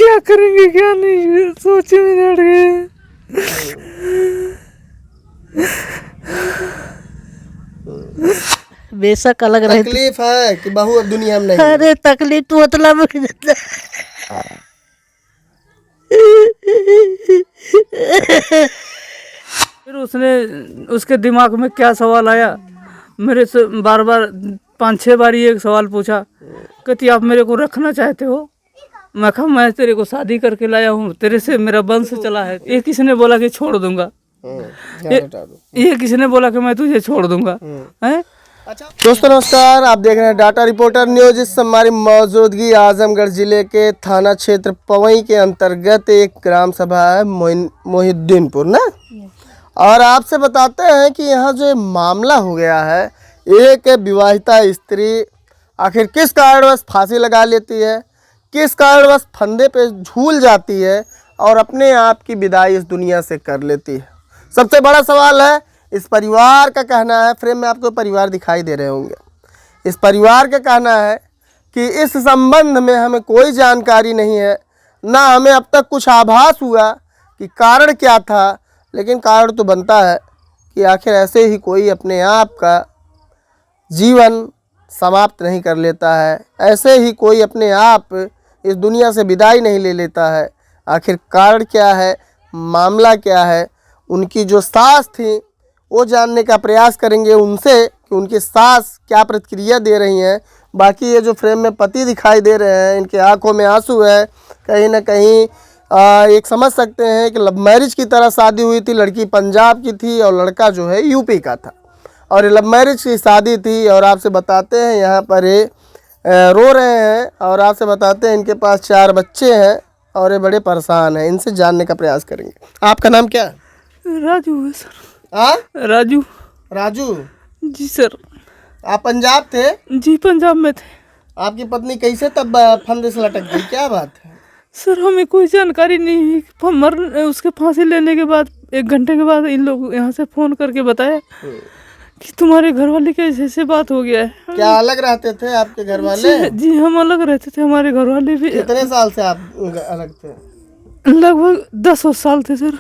क्या करेंगे क्या नहीं सोचे में अड़ गए। बेशक अलग रहे। तकलीफ है कि बहू अब दुनिया में नहीं है। अरे तकलीफ तो मतलब फिर उसके दिमाग में क्या सवाल आया, मेरे से बार बार 5-6 बार ये एक सवाल पूछा, कहती आप मेरे को रखना चाहते हो? मैं कहा मैं तेरे को शादी करके लाया हूँ, तेरे से मेरा वंश चला है। ये किसने बोला कि छोड़ दूंगा, ये किसने बोला कि मैं तुझे छोड़ दूंगा है? अच्छा दोस्तों नमस्कार, आप देख रहे हैं डाटा रिपोर्टर न्यूज। इस हमारी मौजूदगी आजमगढ़ जिले के थाना क्षेत्र पवई के अंतर्गत एक ग्राम सभा है मोहिउद्दीनपुर ना। और आपसे बताते हैं कि यहाँ जो मामला हो गया है, एक विवाहिता स्त्री आखिर किस कारणवश फांसी लगा लेती है, किस कारणवश फंदे पे झूल जाती है और अपने आप की विदाई इस दुनिया से कर लेती है। सबसे बड़ा सवाल है इस परिवार का कहना है, फ्रेम में आपको परिवार दिखाई दे रहे होंगे, इस परिवार का कहना है कि इस संबंध में हमें कोई जानकारी नहीं है, ना हमें अब तक कुछ आभास हुआ कि कारण क्या था। लेकिन कारण तो बनता है कि आखिर ऐसे ही कोई अपने आप का जीवन समाप्त नहीं कर लेता है, ऐसे ही कोई अपने आप इस दुनिया से विदाई नहीं ले लेता है। आखिर कारण क्या है, मामला क्या है, उनकी जो सास थी वो जानने का प्रयास करेंगे उनसे कि उनकी सास क्या प्रतिक्रिया दे रही हैं। बाकी ये जो फ्रेम में पति दिखाई दे रहे हैं, इनके आंखों में आंसू है, कहीं ना कहीं एक समझ सकते हैं कि लव मैरिज की तरह शादी हुई थी। लड़की पंजाब की थी और लड़का जो है यूपी का था, और ये लव मैरिज की शादी थी। और आपसे बताते हैं यहाँ पर ये रो रहे हैं, और आपसे बताते हैं इनके पास 4 बच्चे हैं और ये बड़े परेशान हैं। इनसे जानने का प्रयास करेंगे। आपका नाम क्या है? राजू है सर। राजू? जी सर। आप पंजाब थे? जी पंजाब में थे। आपकी पत्नी कैसे तब फंदे से लटक गई, क्या बात है? सर हमें कोई जानकारी नहीं है। उसके फांसी लेने के बाद 1 घंटे के बाद इन लोग यहाँ से फोन करके बताया कि तुम्हारे घर वाले के ऐसे बात हो गया है। क्या अलग रहते थे आपके घर वाले? जी हम अलग रहते थे, हमारे घर वाले भी। कितने साल से आप अलग थे? लगभग 10 साल थे सर।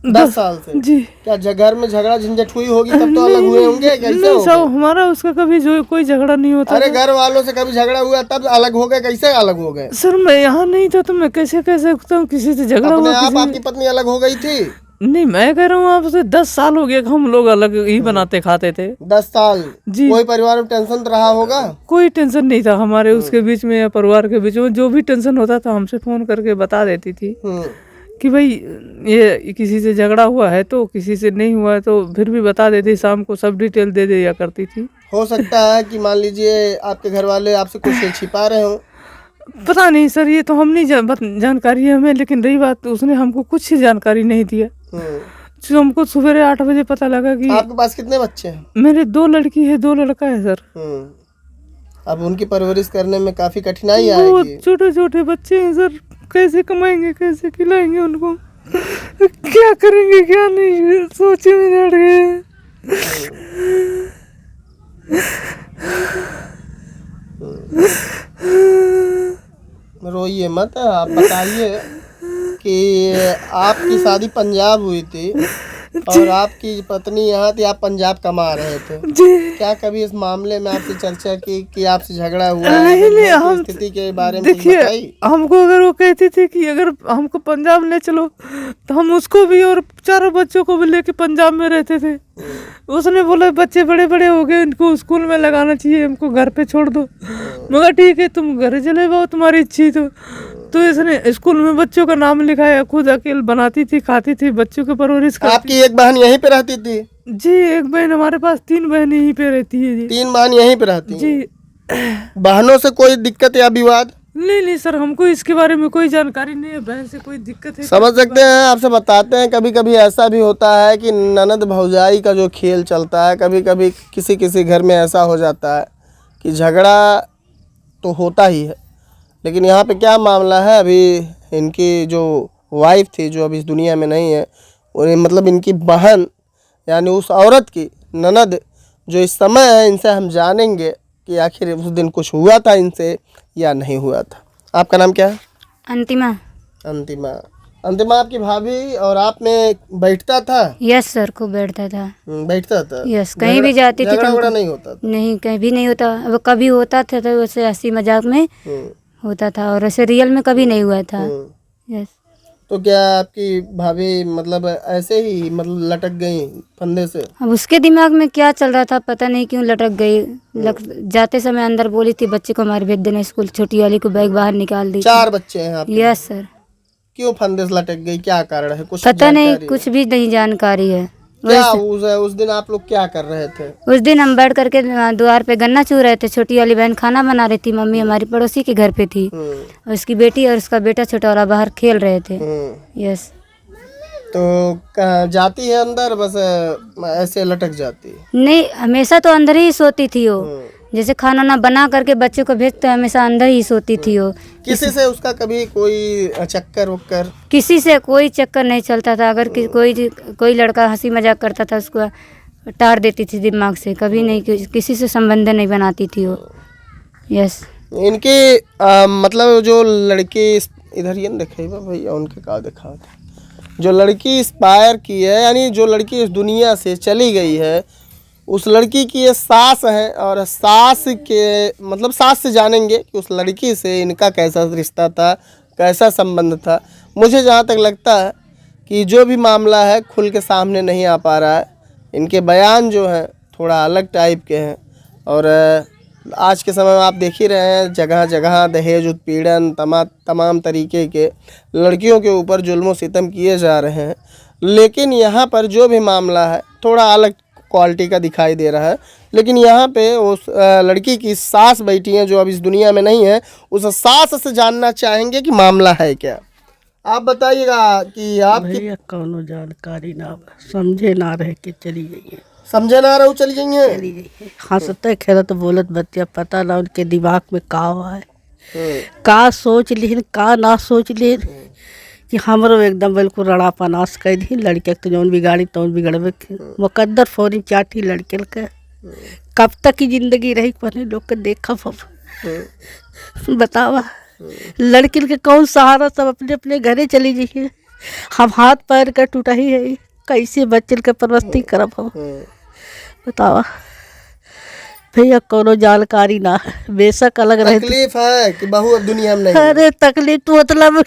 10 साल से? जी। क्या घर में झगड़ा झंझट हुई होगी तब तो अलग हुए होंगे? कैसे हो गए? हमारा उसका कभी जो कोई झगड़ा नहीं होता। अरे घर वालों से कभी झगड़ा हुआ तब अलग हो गए? कैसे अलग हो गए? सर मैं यहाँ नहीं था तो मैं कैसे कह सकता हूँ किसी से झगड़ा हुआ? आपकी पत्नी अलग हो गई थी? नहीं मैं कह रहा हूँ आपसे 10 साल हो गया, हम लोग अलग ही बनाते खाते थे। 10 साल? जी। कोई परिवार में टेंशन रहा होगा? कोई टेंशन नहीं था हमारे उसके बीच में या परिवार के बीच में। जो भी टेंशन होता था हमसे फोन करके बता देती थी कि भाई ये किसी से झगड़ा हुआ है, तो किसी से नहीं हुआ है तो फिर भी बता देती, शाम को सब डिटेल दे दिया करती थी। हो सकता है कि मान लीजिए आपके घर वाले आपसे कुछ छिपा रहे हो। पता नहीं सर, ये तो हम नहीं जानकारी है हमें। लेकिन रही बात, उसने हमको कुछ जानकारी नहीं दिया। जो हमको सुबह 8 बजे पता लगा कि। आपके पास कितने बच्चे हैं? मेरे 2 लड़की है, 2 लड़का है सर। अब उनकी परवरिश करने में काफी कठिनाई आएगी। छोटे छोटे बच्चे हैं सर, कैसे कमाएंगे, कैसे खिलाएंगे उनको, क्या करेंगे क्या नहीं सोचे में अड़ गए। रोइए मत, आप बताइए कि आपकी शादी पंजाब हुई थी और आपकी पत्नी यहाँ थी, आप पंजाब कमा रहे थे जी। क्या कभी इस मामले में आपसे चर्चा की कि आपसे झगड़ा हुआ? नहीं हम स्थिति के बारे में देखिए, हमको अगर वो कहती थी कि अगर हमको पंजाब ले चलो तो हम उसको भी और 4 बच्चों को भी लेके पंजाब में रहते थे। उसने बोला बच्चे बड़े बड़े हो गए, इनको स्कूल में लगाना चाहिए, हमको घर पे छोड़ दो। मगर ठीक है तुम घर चले जाओ, तुम्हारी इच्छा तो इसने स्कूल में बच्चों का नाम लिखाया, खुद अकेले बनाती थी, खाती थी, बच्चों की परवरिश करती। आपकी एक बहन यहीं पे रहती थी? जी एक बहन, हमारे पास 3 बहन यहीं पे रहती है जी। 3 बहन यहीं पे रहती जी। बहनों से कोई दिक्कत या विवाद? नहीं सर, हमको इसके बारे में कोई जानकारी नहीं है, बहन से कोई दिक्कत है। समझ सकते हैं, आपसे बताते हैं कभी कभी ऐसा भी होता है कि ननद भौजाई का जो खेल चलता है, कभी कभी किसी किसी घर में ऐसा हो जाता है कि झगड़ा तो होता ही है। लेकिन यहाँ पे क्या मामला है, अभी इनकी जो वाइफ थी जो अभी इस दुनिया में नहीं है, और मतलब इनकी बहन यानी उस औरत की ननद जो इस समय है, इनसे हम जानेंगे कि आखिर उस दिन कुछ हुआ था इनसे या नहीं हुआ था। आपका नाम क्या है? अंतिमा। अंतिमा। अंतिमा आपकी भाभी और आप में बैठता था? यस सर, खूब बैठता था। बैठता था। यस, कहीं भी जाती थी तो झगड़ा वगड़ा हमको- नहीं होता था? नहीं, कहीं भी नहीं होता। अब कभी होता था तो वैसे हंसी मजाक में हम्म, होता था, और ऐसे रियल में कभी नहीं हुआ था। हम्म। यस। तो क्या आपकी भाभी मतलब ऐसे ही मतलब लटक गई फंदे से? अब उसके दिमाग में क्या चल रहा था पता नहीं, क्यों लटक गई। जाते समय अंदर बोली थी बच्चे को हमारे भेज देना स्कूल, छोटी वाली को बैग बाहर निकाल दी। 4 बच्चे हैं आपके? Yes sir. क्यों फंदे से लटक गई, क्या कारण है, कुछ पता नहीं, जानकारी है? कुछ भी नहीं जानकारी है। क्या उस दिन आप लोग क्या कर रहे थे? उस दिन हम बैठ करके द्वार पे गन्ना चू रहे थे। छोटी वाली बहन खाना बना रही थी, मम्मी हमारी पड़ोसी के घर पे थी, और उसकी बेटी और उसका बेटा छोटा वाला बाहर खेल रहे थे। यस। तो कहाँ जाती है अंदर, बस ऐसे लटक जाती है? नहीं, हमेशा तो अंदर ही सोती थी वो। जैसे खाना ना बना करके बच्चे को भेजते, हमेशा अंदर ही सोती थी वो। किसी से उसका कभी कोई चक्कर वक्कर? किसी से कोई चक्कर नहीं चलता था। अगर कोई लड़का हंसी मजाक करता था उसको टाड़ देती थी दिमाग से। कभी नहीं, किसी से संबंध नहीं बनाती थी वो। यस। इनके मतलब जो लड़की इधर ये देखे भैया, उनके का देखा जो लड़की इंस्पायर की है, यानी जो लड़की इस दुनिया से चली गई है, उस लड़की की ये सास है। और सास के मतलब सास से जानेंगे कि उस लड़की से इनका कैसा रिश्ता था, कैसा संबंध था। मुझे जहाँ तक लगता है कि जो भी मामला है खुल के सामने नहीं आ पा रहा है। इनके बयान जो हैं थोड़ा अलग टाइप के हैं। और आज के समय में आप देख ही रहे हैं, जगह जगह दहेज उत्पीड़न, तमाम तरीके के लड़कियों के ऊपर जुल्म सितम किए जा रहे हैं। लेकिन यहाँ पर जो भी मामला है थोड़ा अलग क्वालिटी का दिखाई दे रहा है। लेकिन यहाँ पे उस लड़की की सास बैठी हैं जो अब इस दुनिया में नहीं है। उस सास से जानना चाहेंगे कि मामला है क्या। आप बताइएगा कि आपकी भैया कौनो जानकारी ना समझे ना रहे के चली गई है। समझे ना रहो, चली गई हैं? चली गई है। हंसते खेलत बोलत बच्चा, पता ना उनके दिमाग में का हुआ है, का सोच लिहिन का ना सोच लिहिन कि हमरो एकदम बिल्कुल रड़ा पनास कर दी। लड़के तो जौन बिगाड़ी तौन बिगड़बे मुकद्दर फोरी चाटी लड़के के। कब तक की जिंदगी रही पहले लोग के देखा बतावा। लड़किन के कौन सहारा, सब अपने अपने घरे चली जाइए। हम हाथ पैर का टूटा ही है, कैसे बच्चन के परवस्ती करब हम बतावा। भैया कोनो जानकारी ना है, बेशक अलग रहे। तकलीफ है कि बहू अब दुनिया में नहीं है? अरे तकलीफ तो मतलब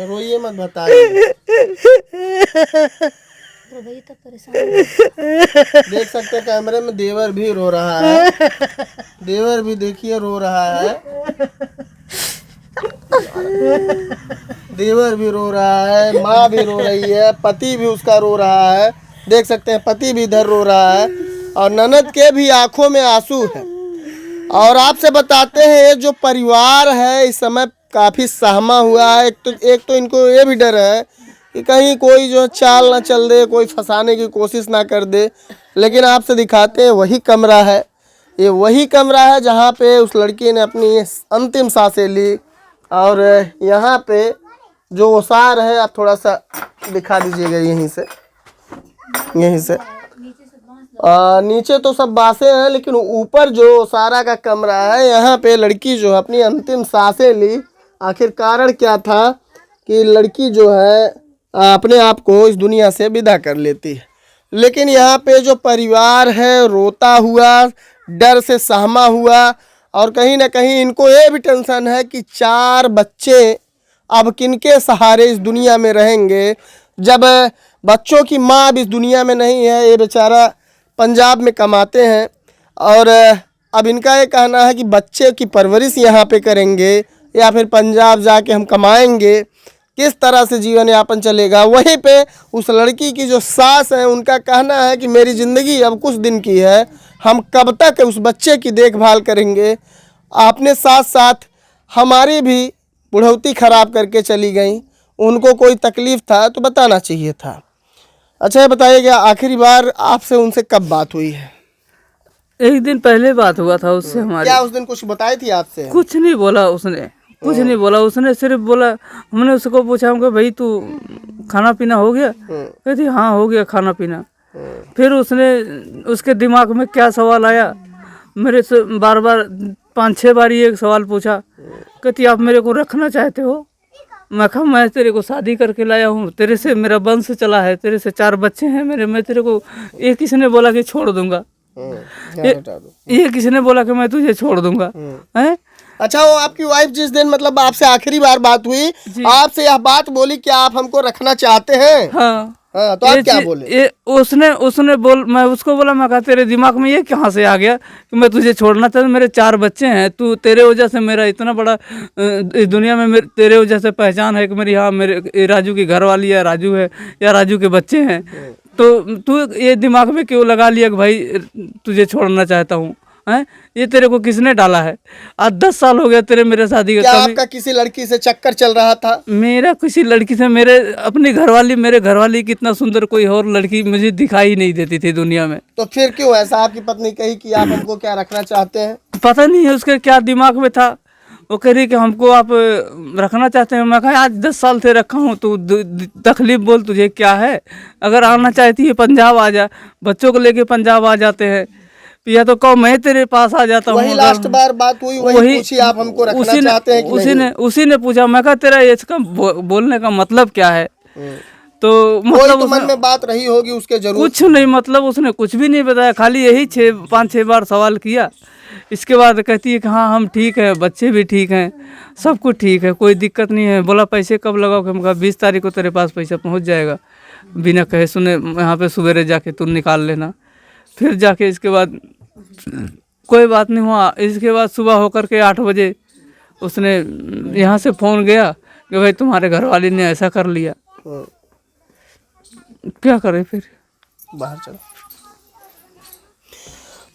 रोइए मत, बताइए। देख सकते हैं कैमरे में, देवर भी रो रहा है। देवर भी देखिए रो रहा है। देवर भी रो रहा है, माँ भी रो रही है, पति भी उसका रो रहा है। देख सकते हैं पति भी इधर रो रहा है, और ननद के भी आंखों में आंसू है। और आपसे बताते हैं ये जो परिवार है इस समय काफ़ी सहमा हुआ है। एक तो इनको ये भी डर है कि कहीं कोई जो चाल ना चल दे, कोई फंसाने की कोशिश ना कर दे। लेकिन आपसे दिखाते हैं वही कमरा है, ये वही कमरा है जहाँ पे उस लड़की ने अपनी अंतिम सांसें ली। और यहाँ पे जो ओसार है, आप थोड़ा सा दिखा दीजिएगा यहीं से। नीचे तो सब बासें हैं, लेकिन ऊपर जो ओसारा का कमरा है, यहाँ पे लड़की जो अपनी अंतिम सांसें ली। आखिर कारण क्या था कि लड़की जो है अपने आप को इस दुनिया से विदा कर लेती है। लेकिन यहाँ पे जो परिवार है रोता हुआ, डर से सहमा हुआ, और कहीं ना कहीं इनको ये भी टेंशन है कि 4 बच्चे अब किनके सहारे इस दुनिया में रहेंगे, जब बच्चों की माँ अब इस दुनिया में नहीं है। ये बेचारा पंजाब में कमाते हैं, और अब इनका ये कहना है कि बच्चे की परवरिश यहाँ पे करेंगे या फिर पंजाब जाके हम कमाएंगे, किस तरह से जीवन यापन चलेगा। वहीं पे उस लड़की की जो सास है, उनका कहना है कि मेरी ज़िंदगी अब कुछ दिन की है, हम कब तक उस बच्चे की देखभाल करेंगे। आपने साथ साथ हमारी भी बुढ़ौती ख़राब करके चली गई, उनको कोई तकलीफ़ था तो बताना चाहिए था। अच्छा, ये बताइएगा आखिरी बार आपसे उनसे कब बात हुई है? एक दिन पहले बात हुआ था उससे हमारी। क्या उस दिन कुछ बताई थी आपसे? कुछ नहीं बोला उसने, कुछ नहीं बोला। उसने सिर्फ बोला, हमने उसको पूछा, हमको भाई तू खाना पीना हो गया? कहती हाँ हो गया खाना पीना। फिर उसके दिमाग में क्या सवाल आया, मेरे से बार बार 5-6 बार ये सवाल पूछा, कहती आप मेरे को रखना चाहते हो? मैं कहा मैं तेरे को शादी करके लाया हूँ, तेरे से मेरा वंश चला है, तेरे से 4 बच्चे हैं मेरे, मैं तेरे को ये किसने बोला कि छोड़ दूंगा? ये किसने बोला कि मैं तुझे छोड़ दूंगा? हैं? अच्छा, वो आपकी वाइफ जिस दिन मतलब आपसे आखिरी बार बात हुई, आपसे यह बात बोली कि आप हमको रखना चाहते हैं? हाँ। हाँ, तो आप क्या बोले? ये उसने मैं उसको बोला, मैं कहा तेरे दिमाग में ये कहाँ से आ गया कि मैं तुझे छोड़ना चाहता हूँ? मेरे 4 बच्चे हैं, तू तेरे वजह से मेरा इतना बड़ा इस दुनिया में तेरे वजह से पहचान है कि मेरी, हाँ मेरे राजू की घरवाली है, राजू है या राजू के बच्चे हैं, तो तू ये दिमाग में क्यों लगा लिया कि भाई तुझे छोड़ना चाहता हूँ? हैं? ये तेरे को किसने डाला है? आज 10 साल हो गया तेरे मेरे शादी क्या आपका किसी लड़की से चक्कर चल रहा था? मेरा किसी लड़की से, मेरे अपनी घरवाली, मेरे घरवाली कितना सुंदर कोई और लड़की मुझे दिखाई नहीं देती थी दुनिया में। तो फिर क्यों ऐसा आपकी पत्नी कही कि आप हमको क्या रखना चाहते हैं? पता नहीं है उसके क्या दिमाग में था। वो कह रही कि हमको आप रखना चाहते हैं। मैं कहा आज 10 साल से रखा हूँ, तू तकलीफ बोल तुझे क्या है? अगर आना चाहती है पंजाब आ जा, बच्चों को लेके पंजाब आ जाते हैं, या तो कहो मैं तेरे पास आ जाता हूँ। वही लास्ट बार बात हुई, वही पूछी आप हमको रखना चाहते हैं कि नहीं? उसी ने पूछा। मैं कहा तेरा इसका बोलने का मतलब क्या है? तो मतलब तो मन में बात रही होगी उसके जरूर। कुछ नहीं, मतलब उसने कुछ भी नहीं बताया, खाली यही 5-6 बार सवाल किया। इसके बाद कहती है कि हाँ हम ठीक है, बच्चे भी ठीक हैं, सब कुछ ठीक है, कोई दिक्कत नहीं है। बोला पैसे कब लगाओगे? हम कहा 20 तारीख को तेरे पास पैसा पहुंच जाएगा, बिना कहे सुने यहाँ पे सवेरे जाके तू निकाल लेना। फिर जाके इसके बाद कोई बात नहीं हुआ। इसके बाद सुबह होकर के 8 बजे उसने यहाँ से फ़ोन गया कि भाई तुम्हारे घरवाली ने ऐसा कर लिया। क्या करे फिर? बाहर चलो।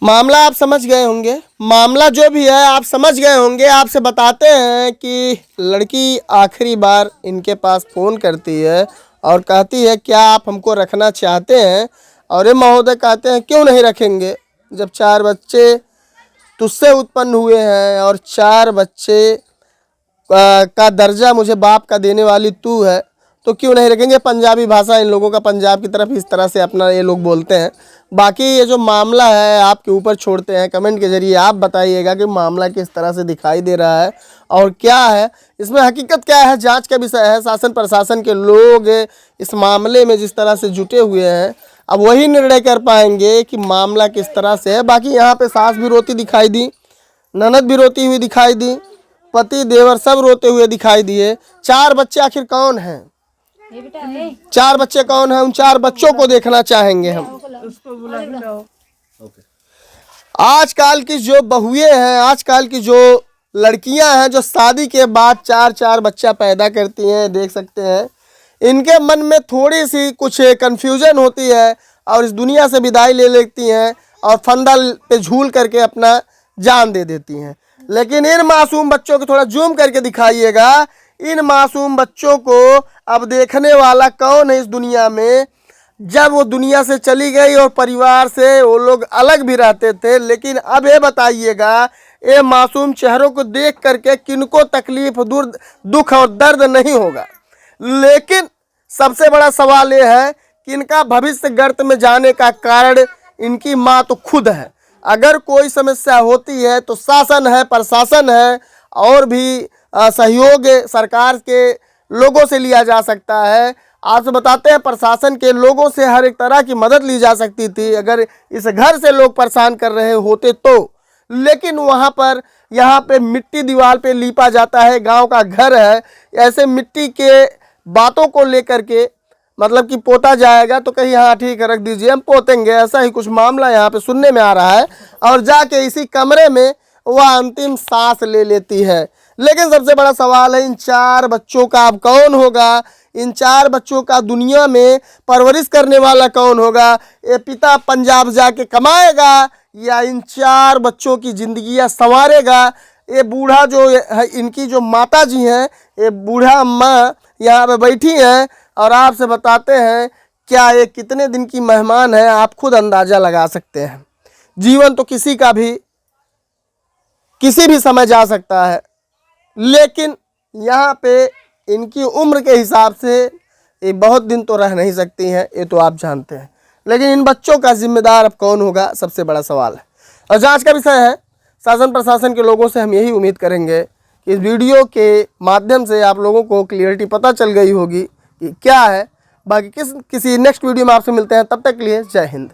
मामला आप समझ गए होंगे, मामला जो भी है आप समझ गए होंगे। आपसे बताते हैं कि लड़की आखिरी बार इनके पास फ़ोन करती है और कहती है क्या आप हमको रखना चाहते हैं? और ये महोदय कहते हैं क्यों नहीं रखेंगे, जब 4 बच्चे तुझसे उत्पन्न हुए हैं और 4 बच्चे का दर्जा मुझे बाप का देने वाली तू है, तो क्यों नहीं रखेंगे? पंजाबी भाषा इन लोगों का पंजाब की तरफ इस तरह से अपना ये लोग बोलते हैं। बाकी ये जो मामला है आपके ऊपर छोड़ते हैं, कमेंट के जरिए आप बताइएगा कि मामला किस तरह से दिखाई दे रहा है और क्या है इसमें, हकीकत क्या है, जांच का विषय है। शासन प्रशासन के लोग इस मामले में जिस तरह से जुटे हुए हैं, अब वही निर्णय कर पाएंगे कि मामला किस तरह से है। बाकी यहाँ पे सास भी रोती दिखाई दी, ननद भी रोती हुई दिखाई दी, पति देवर सब रोते हुए दिखाई दिए। 4 बच्चे आखिर कौन हैं? 4 बच्चे कौन हैं? उन 4 बच्चों को देखना चाहेंगे हम। आजकल की जो बहुएं हैं, आजकल की जो लड़कियां हैं जो शादी के बाद 4-4 बच्चा पैदा करती हैं, देख सकते हैं इनके मन में थोड़ी सी कुछ कन्फ्यूजन होती है और इस दुनिया से विदाई ले लेती हैं और फंदा पे झूल करके अपना जान दे देती हैं। लेकिन इन मासूम बच्चों को थोड़ा जूम करके दिखाइएगा, इन मासूम बच्चों को अब देखने वाला कौन है इस दुनिया में? जब वो दुनिया से चली गई और परिवार से वो लोग अलग भी रहते थे, लेकिन अब ये बताइएगा ये मासूम चेहरों को देख करके किनको तकलीफ, दुख और दर्द नहीं होगा? लेकिन सबसे बड़ा सवाल ये है कि इनका भविष्य गर्त में जाने का कारण इनकी माँ तो खुद है। अगर कोई समस्या होती है तो शासन है, प्रशासन है और भी सहयोग सरकार के लोगों से लिया जा सकता है। आपसे बताते हैं प्रशासन के लोगों से हर एक तरह की मदद ली जा सकती थी अगर इस घर से लोग परेशान कर रहे होते तो। लेकिन वहाँ पर यहाँ पे मिट्टी दीवार पे लीपा जाता है, गांव का घर है, ऐसे मिट्टी के बातों को लेकर के मतलब कि पोता जाएगा तो कहीं हाँ ठीक है रख दीजिए हम पोतेंगे, ऐसा ही कुछ मामला यहाँ पे सुनने में आ रहा है। और जाके इसी कमरे में वह अंतिम सांस ले लेती है। लेकिन सबसे बड़ा सवाल है इन 4 बच्चों का अब कौन होगा? इन 4 बच्चों का दुनिया में परवरिश करने वाला कौन होगा? ये पिता पंजाब जाके कमाएगा या इन 4 बच्चों की जिंदगियां संवारेगा? ये बूढ़ा जो है, इनकी जो माता जी हैं, ये बूढ़ा अम्मा यहाँ पे बैठी हैं और आपसे बताते हैं क्या ये कितने दिन की मेहमान है, आप खुद अंदाज़ा लगा सकते हैं। जीवन तो किसी का भी किसी भी समय जा सकता है, लेकिन यहाँ पे इनकी उम्र के हिसाब से ये बहुत दिन तो रह नहीं सकती हैं, ये तो आप जानते हैं। लेकिन इन बच्चों का जिम्मेदार अब कौन होगा, सबसे बड़ा सवाल है और जांच का विषय है। शासन प्रशासन के लोगों से हम यही उम्मीद करेंगे कि इस वीडियो के माध्यम से आप लोगों को क्लियरिटी पता चल गई होगी कि क्या है। बाकी किसी नेक्स्ट वीडियो में आपसे मिलते हैं, तब तक के लिए जय हिंद।